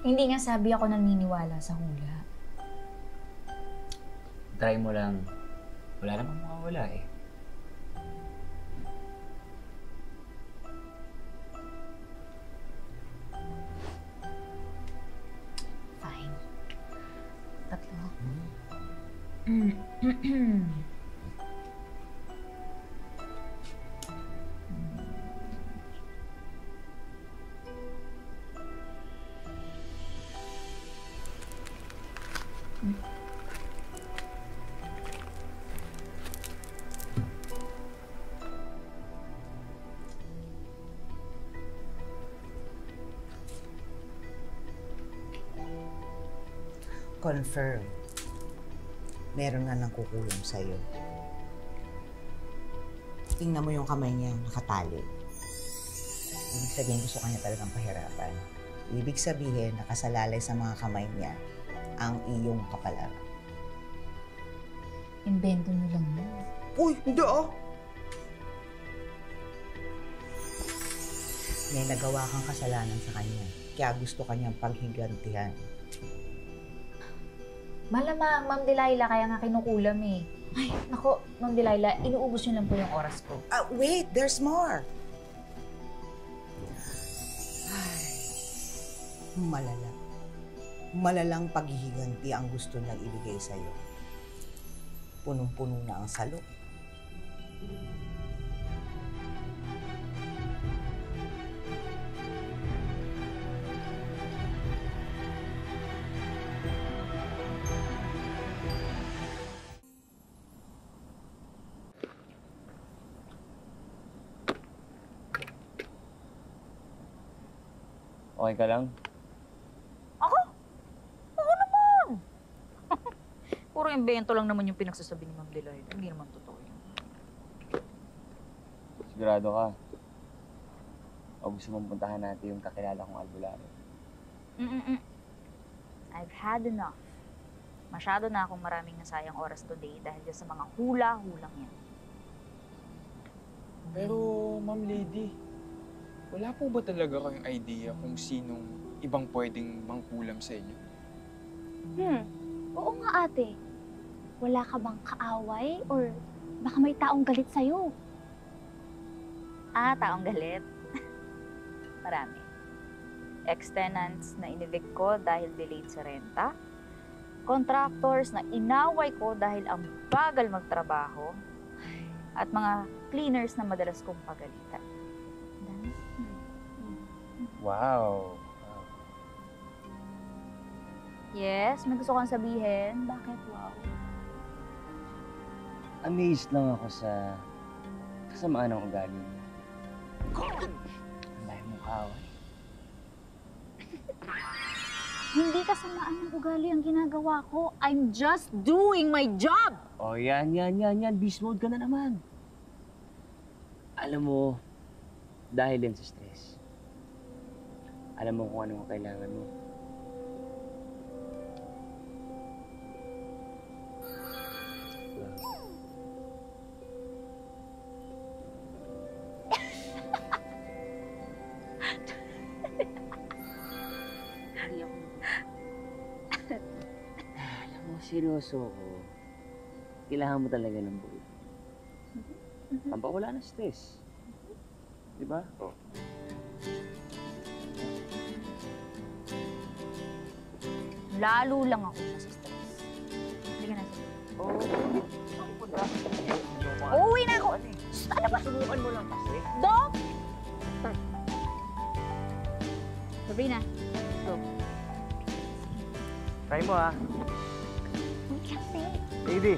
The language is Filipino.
Hindi nga sabi ako naniniwala sa hula. Try mo lang. Wala namang mawawala eh. Fine. Tatlo. Confirm. Meron nga nang kukulong sa'yo. Tingnan mo yung kamay niya, nakatali. Ibig sabihin, gusto kanya talagang pahirapan. Ibig sabihin, nakasalalay sa mga kamay niya ang iyong kapalaran. Invento mo lang yun. Uy, hindi ah! May nagawa kang kasalanan sa kanya, kaya gusto kanyang paghigantihan. Malamang, Ma'am Delilah, kaya nga kinukulam eh. Ay, nako, Ma'am Delilah, inuubos niyo lang po yung oras ko. Wait, there's more! Ay, malala. Malalang paghihiganti ang gusto niyang ibigay sa'yo. Punong-puno na ang salo. Okay ka lang? Ako? Oo naman! Puro invento lang naman yung pinagsasabi ni Ma'am Delilah. Hindi naman totoo yun. Sigurado ka? O gusto mong puntahan natin yung kakilala kong albularyo? I've had enough. Masyado na akong maraming nasayang oras today dahil dyan sa mga hula-hulang yan. Pero, Ma'am Lady, wala po ba talaga kayong idea kung sinong ibang pwedeng mangkulam sa inyo? Oo nga ate. Wala ka bang kaaway or baka may taong galit sa'yo? Ah, taong galit? Marami. Ex-tenants na in-evict ko dahil delayed sa renta. Contractors na inaway ko dahil ang bagal magtrabaho. At mga cleaners na madalas kong pagalitan. Wow! Yes, may gusto kang sabihin. Bakit wow? Amazed lang ako sa kasamaan ng ugali mo. Ang dahil mong kaaway. Hindi kasamaan ng ugali ang ginagawa ko. I'm just doing my job! Oh, yan. Beast mode ka na naman. Alam mo, dahil yan sa stress, alam mo kung ano ang kailangan mo. Alam mo, seryoso ko. Kailangan mo talaga ng buhay. Pampawala ng stress. Diba? Oh. Lalo lang ako nasa-stress. Hindi ka nasa. Oh. Uuwi na ako! Ano ba? Subukan mo lang kasi. Dok! Sabrina, go. Try mo ah. Wait lang, Lady.